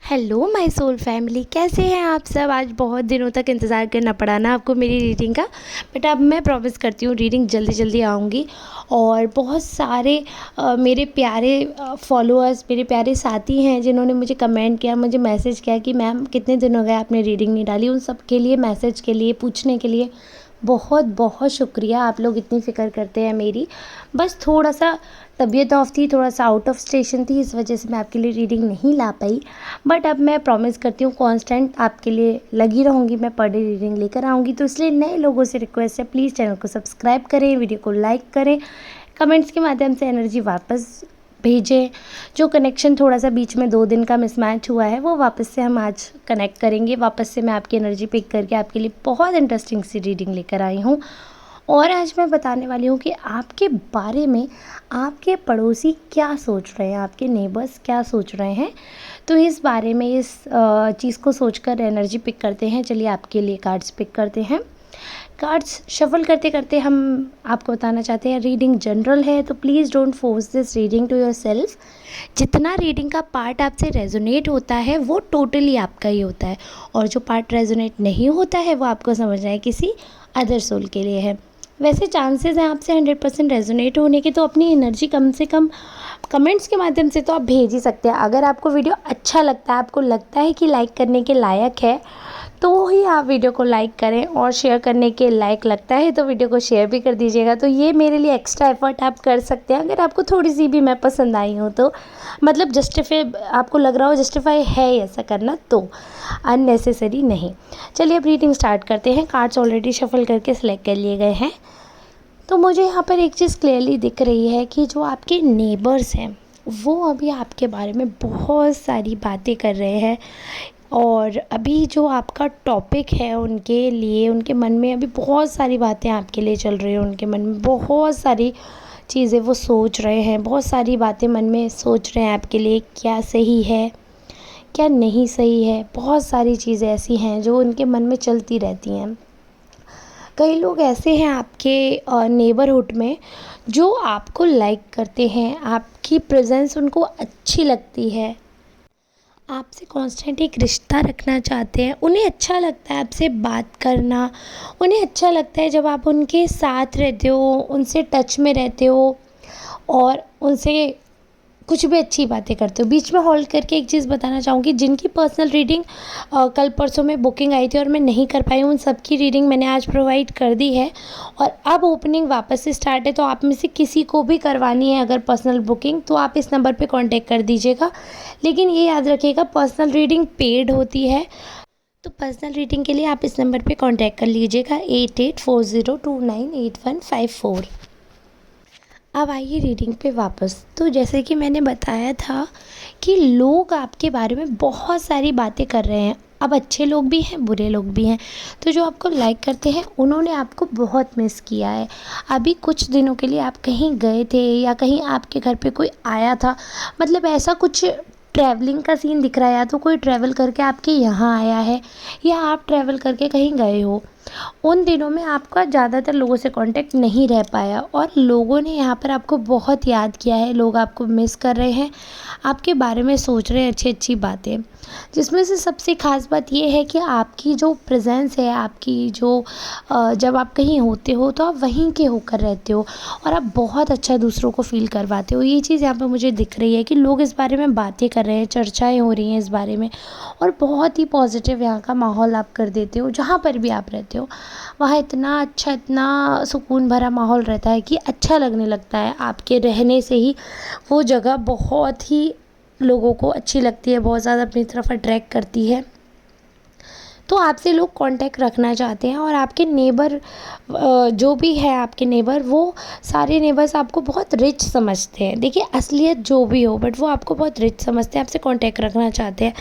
Hello my soul family, कैसे हैं आप सब। आज बहुत दिनों तक इंतज़ार करना पड़ा ना आपको मेरी रीडिंग का, बट अब मैं प्रॉमिस करती हूँ रीडिंग जल्दी जल्दी आऊँगी। और बहुत सारे मेरे प्यारे फॉलोअर्स, मेरे प्यारे साथी हैं जिन्होंने मुझे कमेंट किया, मुझे मैसेज किया कि मैम कितने दिन हो गए आपने रीडिंग नहीं डाली। उन सब के लिए, मैसेज के लिए, पूछने के लिए बहुत बहुत शुक्रिया। आप लोग इतनी फ़िक्र करते हैं मेरी। बस थोड़ा सा तबीयत ऑफ थी, थोड़ा सा आउट ऑफ स्टेशन थी, इस वजह से मैं आपके लिए रीडिंग नहीं ला पाई। बट अब मैं प्रॉमिस करती हूँ कांस्टेंट आपके लिए लगी रहूँगी, मैं पर डे रीडिंग लेकर आऊँगी। तो इसलिए नए लोगों से रिक्वेस्ट है, प्लीज़ चैनल को सब्सक्राइब करें, वीडियो को लाइक करें, कमेंट्स के माध्यम से एनर्जी वापस भेजें। जो कनेक्शन थोड़ा सा बीच में 2 दिन का मिसमैच हुआ है वो वापस से हम आज कनेक्ट करेंगे। वापस से मैं आपकी एनर्जी पिक करके आपके लिए बहुत इंटरेस्टिंग सी रीडिंग लेकर आई हूँ। और आज मैं बताने वाली हूँ कि आपके बारे में आपके पड़ोसी क्या सोच रहे हैं, आपके नेबर्स क्या सोच रहे हैं। तो इस बारे में, इस चीज़ को सोचकर एनर्जी पिक करते हैं। चलिए आपके लिए कार्ड्स पिक करते हैं। कार्ड्स शफल करते करते हम आपको बताना चाहते हैं रीडिंग जनरल है, तो please don't force this reading to yourself. जितना रीडिंग का पार्ट आपसे रेजोनेट होता है वो टोटली आपका ही होता है, और जो पार्ट रेजोनेट नहीं होता है वो आपको समझना है किसी अदर सोल के लिए है। वैसे चांसेस हैं आपसे 100% रेजोनेट होने के, तो अपनी एनर्जी कम से कम कमेंट्स के माध्यम से तो आप भेज ही सकते हैं। अगर आपको वीडियो अच्छा लगता है, आपको लगता है कि लाइक करने के लायक है, तो ही आप वीडियो को लाइक करें, और शेयर करने के लायक लगता है तो वीडियो को शेयर भी कर दीजिएगा। तो ये मेरे लिए एक्स्ट्रा एफर्ट आप कर सकते हैं अगर आपको थोड़ी सी भी मैं पसंद आई हूँ तो। मतलब जस्टिफाई, आपको लग रहा हो जस्टिफाई है ऐसा करना, तो अननेसेसरी नहीं। चलिए अब रीडिंग स्टार्ट करते हैं। कार्ड्स ऑलरेडी शफल करके सिलेक्ट कर लिए गए हैं। तो मुझे यहाँ पर एक चीज़ क्लियरली दिख रही है कि जो आपके नेबर्स हैं वो अभी आपके बारे में बहुत सारी बातें कर रहे हैं। और अभी जो आपका टॉपिक है उनके लिए, उनके मन में अभी बहुत सारी बातें आपके लिए चल रही हैं। उनके मन में बहुत सारी चीज़ें वो सोच रहे हैं, बहुत सारी बातें मन में सोच रहे हैं आपके लिए, क्या सही है क्या नहीं सही है। बहुत सारी चीज़ें ऐसी हैं जो उनके मन में चलती रहती हैं। कई लोग ऐसे हैं आपके नेबरहुड में जो आपको लाइक करते हैं, आपकी प्रेजेंस उनको अच्छी लगती है, आपसे कांस्टेंट एक रिश्ता रखना चाहते हैं। उन्हें अच्छा लगता है आपसे बात करना, उन्हें अच्छा लगता है जब आप उनके साथ रहते हो, उनसे टच में रहते हो और उनसे कुछ भी अच्छी बातें करते हो। बीच में होल्ड करके एक चीज़ बताना चाहूँगी, जिनकी पर्सनल रीडिंग कल परसों में बुकिंग आई थी और मैं नहीं कर पाई हूँ, उन सबकी रीडिंग मैंने आज प्रोवाइड कर दी है। और अब ओपनिंग वापस से स्टार्ट है, तो आप में से किसी को भी करवानी है अगर पर्सनल बुकिंग, तो आप इस नंबर पे कांटेक्ट कर दीजिएगा। लेकिन ये याद रखिएगा पर्सनल रीडिंग पेड होती है, तो पर्सनल रीडिंग के लिए आप इस नंबर पे कांटेक्ट कर लीजिएगा 8840298154। अब आइए रीडिंग पे वापस। तो जैसे कि मैंने बताया था कि लोग आपके बारे में बहुत सारी बातें कर रहे हैं। अब अच्छे लोग भी हैं, बुरे लोग भी हैं। तो जो आपको लाइक करते हैं उन्होंने आपको बहुत मिस किया है। अभी कुछ दिनों के लिए आप कहीं गए थे या कहीं आपके घर पे कोई आया था, मतलब ऐसा कुछ ट्रैवलिंग का सीन दिख रहा है। या तो कोई ट्रैवल करके आपके यहाँ आया है या आप ट्रैवल करके कहीं गए हो। उन दिनों में आपका ज़्यादातर लोगों से कांटेक्ट नहीं रह पाया और लोगों ने यहाँ पर आपको बहुत याद किया है। लोग आपको मिस कर रहे हैं, आपके बारे में सोच रहे हैं अच्छी अच्छी बातें। जिसमें से सबसे ख़ास बात ये है कि आपकी जो प्रेजेंस है, आपकी जो जब आप कहीं होते हो तो आप वहीं के होकर रहते हो और आप बहुत अच्छा दूसरों को फ़ील करवाते हो। ये चीज़ यहाँ पर मुझे दिख रही है कि लोग इस बारे में बातें कर रहे हैं, चर्चाएँ हो रही हैं इस बारे में, और बहुत ही पॉजिटिव यहाँ का माहौल आप कर देते हो। जहाँ पर भी आप रहते हो वहाँ इतना अच्छा, इतना सुकून भरा माहौल रहता है कि अच्छा लगने लगता है। आपके रहने से ही वो जगह बहुत ही लोगों को अच्छी लगती है, बहुत ज़्यादा अपनी तरफ अट्रैक्ट करती है। तो आपसे लोग कांटेक्ट रखना चाहते हैं। और आपके नेबर जो भी है, आपके नेबर, वो सारे नेबर्स आपको बहुत रिच समझते हैं। देखिए असलियत जो भी हो, बट वो आपको बहुत रिच समझते हैं, आपसे कांटेक्ट रखना चाहते हैं।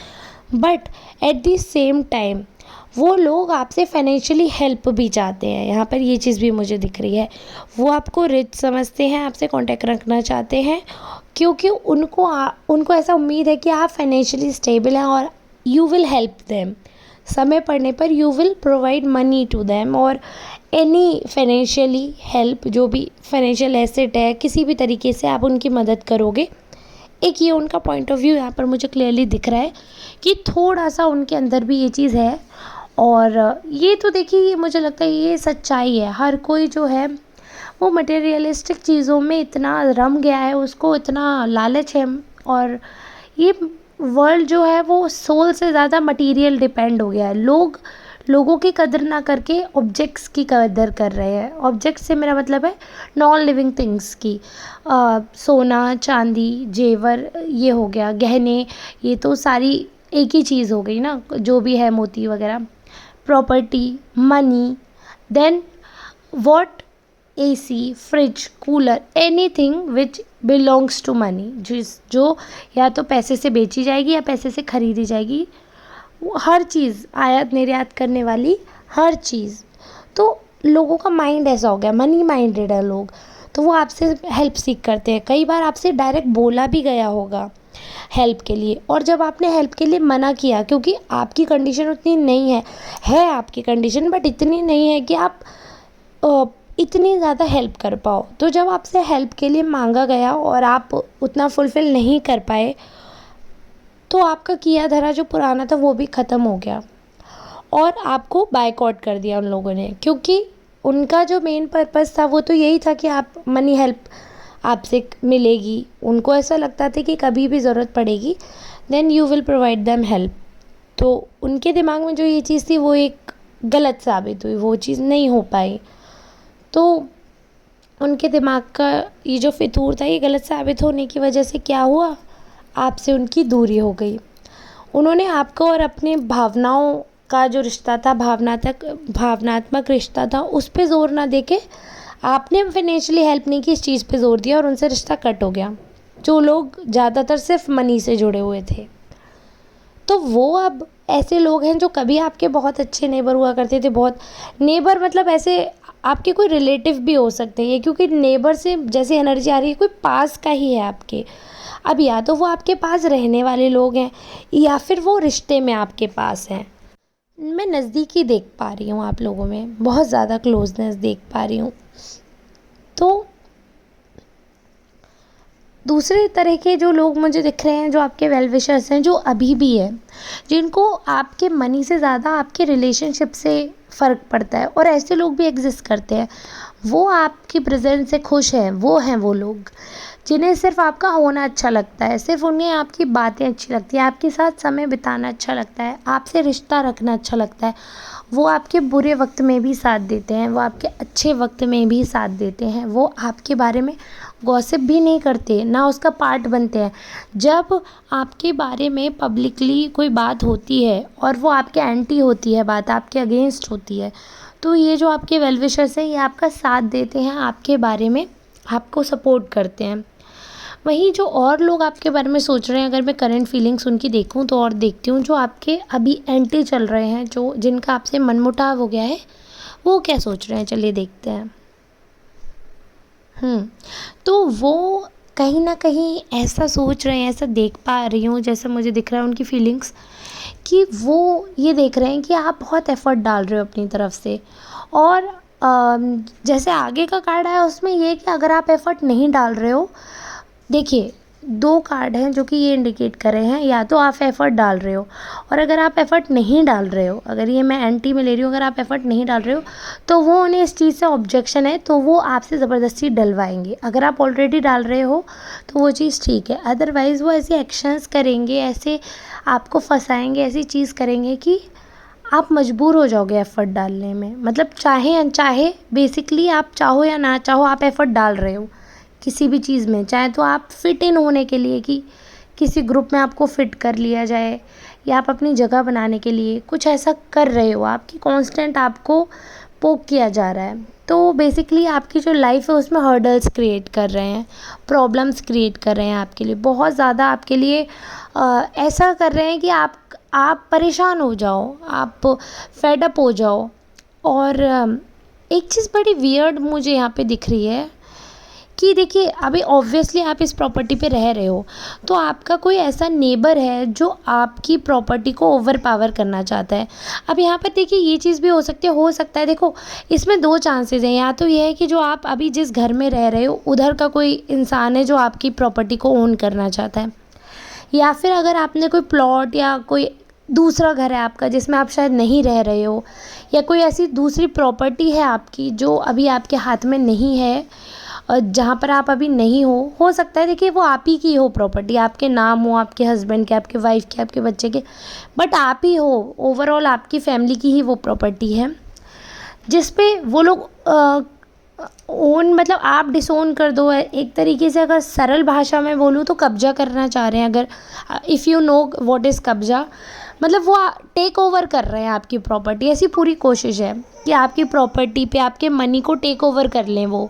But at the same time वो लोग आपसे फाइनेंशियली हेल्प भी चाहते हैं। यहाँ पर ये चीज़ भी मुझे दिख रही है। वो आपको रिच समझते हैं, आपसे कांटेक्ट रखना चाहते हैं क्योंकि उनको ऐसा उम्मीद है कि आप फाइनेंशियली स्टेबल हैं और यू विल हेल्प देम। समय पड़ने पर you will provide money to them, और एनी फाइनेंशियली हेल्प, जो भी फाइनेंशियल एसेट है, किसी भी तरीके से आप उनकी मदद करोगे एक ये उनका पॉइंट ऑफ व्यू यहाँ पर मुझे क्लियरली दिख रहा है कि थोड़ा सा उनके अंदर भी ये चीज़ है। और ये तो देखिए, ये मुझे लगता है ये सच्चाई है। हर कोई जो है वो मटेरियलिस्टिक चीज़ों में इतना रम गया है, उसको इतना लालच है। और ये वर्ल्ड जो है वो सोल से ज़्यादा मटेरियल डिपेंड हो गया है। लोगों की कदर ना करके ऑब्जेक्ट्स की कदर कर रहे हैं। ऑब्जेक्ट से मेरा मतलब है नॉन लिविंग थिंग्स की। सोना, चांदी, जेवर, ये हो गया, गहने, ये तो सारी एक ही चीज़ हो गई ना, जो भी है, मोती वगैरह, property, money, then what, AC, fridge, cooler, anything which belongs to money, जो या तो पैसे से बेची जाएगी या पैसे से खरीदी जाएगी। वो हर चीज़, आयात निर्यात करने वाली हर चीज़। तो लोगों का माइंड ऐसा हो गया, मनी माइंडेड है लोग, तो वो आपसे हेल्प सीख करते हैं। कई बार आपसे डायरेक्ट बोला भी गया होगा हेल्प के लिए, और जब आपने हेल्प के लिए मना किया, क्योंकि आपकी कंडीशन उतनी नहीं है आपकी कंडीशन, बट इतनी नहीं है कि आप इतनी ज़्यादा हेल्प कर पाओ। तो जब आपसे हेल्प के लिए मांगा गया और आप उतना फुलफ़िल नहीं कर पाए, तो आपका किया धरा जो पुराना था वो भी ख़त्म हो गया और आपको बायकॉट कर दिया उन लोगों ने, क्योंकि उनका जो मेन पर्पस था वो तो यही था कि आप मनी हेल्प आपसे मिलेगी। उनको ऐसा लगता था कि कभी भी ज़रूरत पड़ेगी then you will provide them help. तो उनके दिमाग में जो ये चीज़ थी वो एक गलत साबित हुई, वो चीज़ नहीं हो पाई। तो उनके दिमाग का ये जो फितूर था ये गलत साबित होने की वजह से क्या हुआ, आपसे उनकी दूरी हो गई। उन्होंने आपको और अपने भावनाओं का जो रिश्ता था, भावनात्मक रिश्ता था, उस पे ज़ोर ना देके आपने फाइनेंशियली हेल्प नहीं की, इस चीज़ पे ज़ोर दिया और उनसे रिश्ता कट हो गया। जो लोग ज़्यादातर सिर्फ मनी से जुड़े हुए थे, तो वो अब ऐसे लोग हैं जो कभी आपके बहुत अच्छे नेबर हुआ करते थे। बहुत नेबर मतलब ऐसे आपके कोई रिलेटिव भी हो सकते हैं, क्योंकि नेबर से जैसे एनर्जी आ रही है कोई पास का ही है आपके। अब या तो वो आपके पास रहने वाले लोग हैं या फिर वो रिश्ते में आपके पास हैं। मैं नज़दीकी देख पा रही हूँ आप लोगों में, बहुत ज़्यादा क्लोजनेस देख पा रही हूँ। तो दूसरे तरह के जो लोग मुझे दिख रहे हैं, जो आपके वेल विशर्स हैं, जो अभी भी हैं, जिनको आपके मनी से ज़्यादा आपके रिलेशनशिप से फ़र्क पड़ता है, और ऐसे लोग भी एग्जिस्ट करते हैं। वो आपकी प्रेजेंस से खुश हैं, वो हैं वो लोग जिन्हें सिर्फ आपका होना अच्छा लगता है, सिर्फ उन्हें आपकी बातें अच्छी लगती हैं, आपके साथ समय बिताना अच्छा लगता है, आपसे रिश्ता रखना अच्छा लगता है। वो आपके बुरे वक्त में भी साथ देते हैं, वो आपके अच्छे वक्त में भी साथ देते हैं। वो आपके बारे में गॉसिप भी नहीं करते, ना उसका पार्ट बनते हैं। जब आपके बारे में पब्लिकली कोई बात होती है और वो आपके एंटी होती है, बात आपके अगेंस्ट होती है, तो ये जो आपके वेल विशर्स हैं ये आपका साथ देते हैं, आपके बारे में आपको सपोर्ट करते हैं। वहीं जो और लोग आपके बारे में सोच रहे हैं, अगर मैं करंट फीलिंग्स उनकी देखूं तो और देखती हूँ, जो आपके अभी एंटी चल रहे हैं, जो जिनका आपसे मनमुटाव हो गया है, वो क्या सोच रहे हैं, चलिए देखते हैं। तो वो कहीं ना कहीं ऐसा सोच रहे हैं, ऐसा देख पा रही हूँ, जैसा मुझे दिख रहा है उनकी फीलिंग्स, कि वो ये देख रहे हैं कि आप बहुत एफ़र्ट डाल रहे हो अपनी तरफ से। और जैसे आगे का कार्ड आया उसमें ये कि अगर आप एफ़र्ट नहीं डाल रहे हो, देखिए 2 कार्ड हैं जो कि ये इंडिकेट कर रहे हैं, या तो आप एफ़र्ट डाल रहे हो, और अगर आप एफ़र्ट नहीं डाल रहे हो, अगर ये मैं एंटी में ले रही हूँ, अगर आप एफ़र्ट नहीं डाल रहे हो तो वो उन्हें इस चीज़ से ऑब्जेक्शन है, तो वो आपसे ज़बरदस्ती डलवाएंगे। अगर आप ऑलरेडी डाल रहे हो तो वो चीज़ ठीक है, अदरवाइज़ वो ऐसे एक्शंस करेंगे, ऐसे आपको फंसाएंगे, ऐसी चीज़ करेंगे कि आप मजबूर हो जाओगे एफ़र्ट डालने में। मतलब चाहे अनचाहे, बेसिकली आप चाहो या ना चाहो, आप एफ़र्ट डाल रहे हो किसी भी चीज़ में। चाहे तो आप फ़िट इन होने के लिए, कि किसी ग्रुप में आपको फ़िट कर लिया जाए, या आप अपनी जगह बनाने के लिए कुछ ऐसा कर रहे हो, आपकी कांस्टेंट आपको पोक किया जा रहा है। तो बेसिकली आपकी जो लाइफ है उसमें हर्डल्स क्रिएट कर रहे हैं, प्रॉब्लम्स क्रिएट कर रहे हैं आपके लिए, बहुत ज़्यादा आपके लिए ऐसा कर रहे हैं कि आप परेशान हो जाओ, आप फेड अप हो जाओ। और एक चीज़ बड़ी वियर्ड मुझे यहाँ पे दिख रही है कि देखिए अभी ऑब्वियसली आप इस प्रॉपर्टी पे रह रहे हो, तो आपका कोई ऐसा नेबर है जो आपकी प्रॉपर्टी को ओवर पावर करना चाहता है। अब यहाँ पर देखिए ये चीज़ भी हो सकता है, देखो इसमें 2 चांसेस हैं, या तो ये है कि जो आप अभी जिस घर में रह रहे हो उधर का कोई इंसान है जो आपकी प्रॉपर्टी को ओन करना चाहता है, या फिर अगर आपने कोई प्लॉट या कोई दूसरा घर है आपका जिसमें आप शायद नहीं रह रहे हो, या कोई ऐसी दूसरी प्रॉपर्टी है आपकी जो अभी आपके हाथ में नहीं है, जहाँ पर आप अभी नहीं हो सकता है देखिए वो आप ही की हो प्रॉपर्टी, आपके नाम हो, आपके हस्बैंड के, आपके वाइफ के, आपके बच्चे के, बट आप ही हो, ओवरऑल आपकी फैमिली की ही वो प्रॉपर्टी है जिस पे वो लोग ओन, मतलब आप डिसोन कर दो। एक तरीके से अगर सरल भाषा में बोलूँ तो कब्जा करना चाह रहे हैं, अगर if you know what is कब्जा, मतलब वो टेक ओवर कर रहे हैं आपकी प्रॉपर्टी। ऐसी पूरी कोशिश है कि आपकी प्रॉपर्टी पे आपके मनी को टेक ओवर कर लें वो।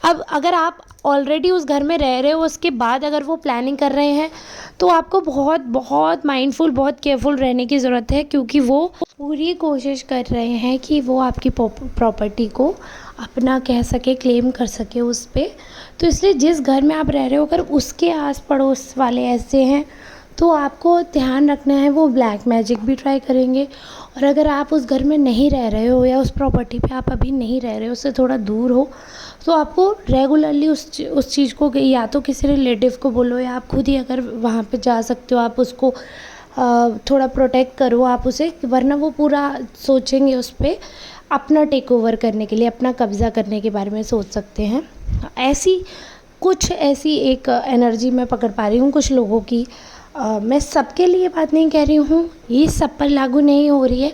अब अगर आप ऑलरेडी उस घर में रह रहे हो, उसके बाद अगर वो प्लानिंग कर रहे हैं, तो आपको बहुत बहुत माइंडफुल, बहुत केयरफुल रहने की ज़रूरत है, क्योंकि वो पूरी कोशिश कर रहे हैं कि वो आपकी प्रॉपर्टी को अपना कह सके, क्लेम कर सके उस पे। तो इसलिए जिस घर में आप रह रहे हो, अगर उसके आस पड़ोस वाले ऐसे हैं तो आपको ध्यान रखना है, वो ब्लैक मैजिक भी ट्राई करेंगे। और अगर आप उस घर में नहीं रह रहे हो या उस प्रॉपर्टी पे आप अभी नहीं रह रहे हो, उससे थोड़ा दूर हो, तो आपको रेगुलरली उस चीज़ को या तो किसी रिलेटिव को बोलो, या आप खुद ही अगर वहाँ पे जा सकते हो आप उसको थोड़ा प्रोटेक्ट करो आप उसे, वरना वो पूरा सोचेंगे उस पर अपना टेक ओवर करने के लिए, अपना कब्ज़ा करने के बारे में सोच सकते हैं। ऐसी एक एनर्जी मैं पकड़ पा रही हूँ कुछ लोगों की। मैं सबके लिए बात नहीं कह रही हूँ, ये सब पर लागू नहीं हो रही है।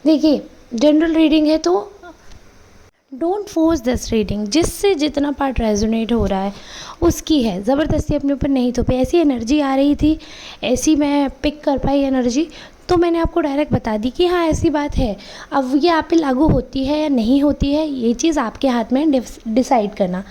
देखिए जनरल रीडिंग है तो डोंट फोर्स दिस रीडिंग, जिससे जितना पार्ट रेजोनेट हो रहा है उसकी है, ज़बरदस्ती अपने ऊपर नहीं थोपे। ऐसी एनर्जी आ रही थी, ऐसी मैं पिक कर पाई एनर्जी, तो मैंने आपको डायरेक्ट बता दी कि हाँ ऐसी बात है। अब ये आप पे लागू होती है या नहीं होती है, ये चीज़ आपके हाथ में डिसाइड करना।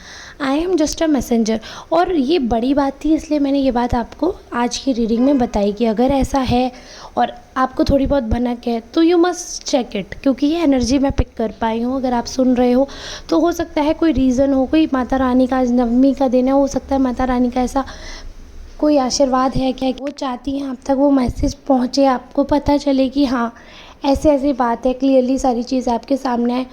I am just a messenger. और ये बड़ी बात थी, इसलिए मैंने ये बात आपको आज की रीडिंग में बताई कि अगर ऐसा है और आपको थोड़ी बहुत भनक है तो यू मस्ट चेक इट, क्योंकि ये एनर्जी मैं पिक कर पाई हूँ। अगर आप सुन रहे हो तो हो सकता है कोई रीज़न हो, कोई माता रानी का, आज नवमी का दिन है, हो सकता है माता रानी का ऐसा कोई आशीर्वाद है क्या, वो चाहती हैं आप तक वो मैसेज पहुँचे, आपको पता चले कि हाँ ऐसे ऐसी बात है, क्लियरली सारी चीज़ आपके सामने आए।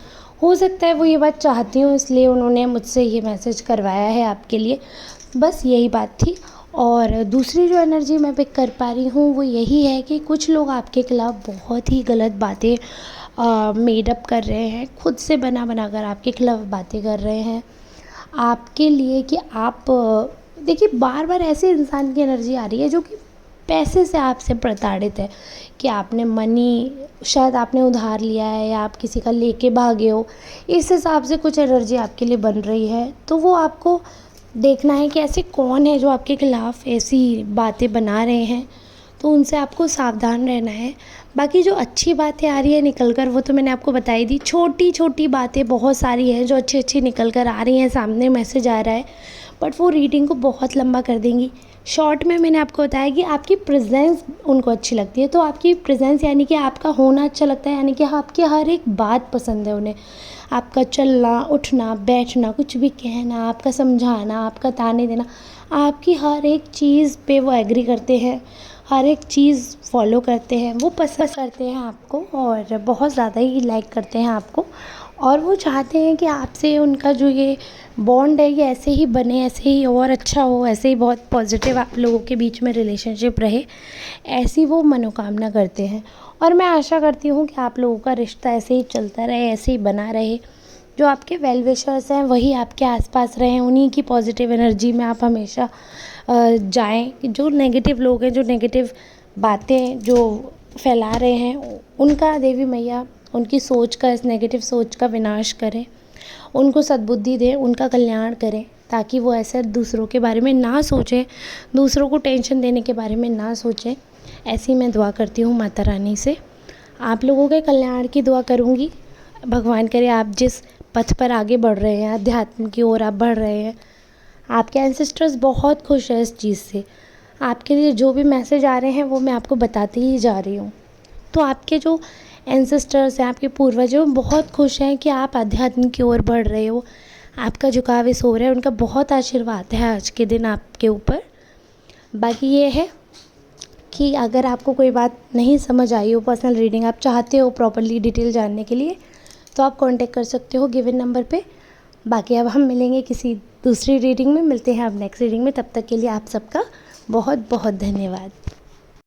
हो सकता है वो ये बात चाहती हूँ, इसलिए उन्होंने मुझसे ये मैसेज करवाया है आपके लिए, बस यही बात थी। और दूसरी जो एनर्जी मैं पिक कर पा रही हूँ वो यही है कि कुछ लोग आपके खिलाफ बहुत ही गलत बातें मेडअप कर रहे हैं, खुद से बना बना कर आपके खिलाफ बातें कर रहे हैं आपके लिए कि आप देखिए बार बार ऐसे इंसान की एनर्जी आ रही है जो कि पैसे से आपसे प्रताड़ित है, कि आपने मनी शायद आपने उधार लिया है या आप किसी का लेके भागे हो, इस हिसाब से कुछ एनर्जी आपके लिए बन रही है। तो वो आपको देखना है कि ऐसे कौन है जो आपके खिलाफ़ ऐसी बातें बना रहे हैं, तो उनसे आपको सावधान रहना है। बाकी जो अच्छी बातें आ रही है निकल कर, वो तो मैंने आपको बताई दी। छोटी छोटी बातें बहुत सारी हैं जो अच्छी अच्छी निकल कर आ रही हैं, सामने मैसेज आ रहा है, बट वो रीडिंग को बहुत लंबा कर देंगी। शॉर्ट में मैंने आपको बताया कि आपकी प्रेजेंस उनको अच्छी लगती है, तो आपकी प्रेजेंस यानी कि आपका होना अच्छा लगता है, यानी कि आपकी हर एक बात पसंद है उन्हें। आपका चलना, उठना, बैठना, कुछ भी कहना, आपका समझाना, आपका ताने देना, आपकी हर एक चीज़ पे वो एग्री करते हैं, हर एक चीज़ फॉलो करते हैं, वो पसंद करते हैं आपको और बहुत ज़्यादा ही लाइक करते हैं आपको। और वो चाहते हैं कि आपसे उनका जो ये बॉन्ड है ये ऐसे ही बने, ऐसे ही और अच्छा हो, ऐसे ही बहुत पॉजिटिव आप लोगों के बीच में रिलेशनशिप रहे, ऐसी वो मनोकामना करते हैं। और मैं आशा करती हूँ कि आप लोगों का रिश्ता ऐसे ही चलता रहे, ऐसे ही बना रहे। जो आपके वेल विशर्स हैं वही आपके आसपास रहें, उन्हीं की पॉजिटिव एनर्जी में आप हमेशा जाएं। जो नेगेटिव लोग हैं, जो नेगेटिव बातें जो फैला रहे हैं, उनका देवी मैया उनकी सोच का, इस नेगेटिव सोच का विनाश करें, उनको सद्बुद्धि दें, उनका कल्याण करें, ताकि वो ऐसे दूसरों के बारे में ना सोचें, दूसरों को टेंशन देने के बारे में ना सोचें। ऐसी मैं दुआ करती हूँ माता रानी से। आप लोगों के कल्याण की दुआ करूँगी। भगवान करे आप जिस पथ पर आगे बढ़ रहे हैं, अध्यात्म की ओर आप बढ़ रहे हैं, आपके एंसेस्टर्स बहुत खुश हैं इस चीज़ से। आपके लिए जो भी मैसेज आ रहे हैं वो मैं आपको बताती ही जा रही हूँ। तो आपके जो एंसेस्टर्स हैं, आपके पूर्वज हैं, वो बहुत खुश हैं कि आप अध्यात्म की ओर बढ़ रहे हो, आपका झुकाव इस हो रहा है, उनका बहुत आशीर्वाद है आज के दिन आपके ऊपर। बाकी ये है कि अगर आपको कोई बात नहीं समझ आई हो, पर्सनल रीडिंग आप चाहते हो प्रॉपर्ली डिटेल जानने के लिए, तो आप कांटेक्ट कर सकते हो गिवन नंबर पे। बाकी अब हम मिलेंगे किसी दूसरी रीडिंग में, मिलते हैं अब नेक्स्ट रीडिंग में। तब तक के लिए आप सबका बहुत बहुत धन्यवाद।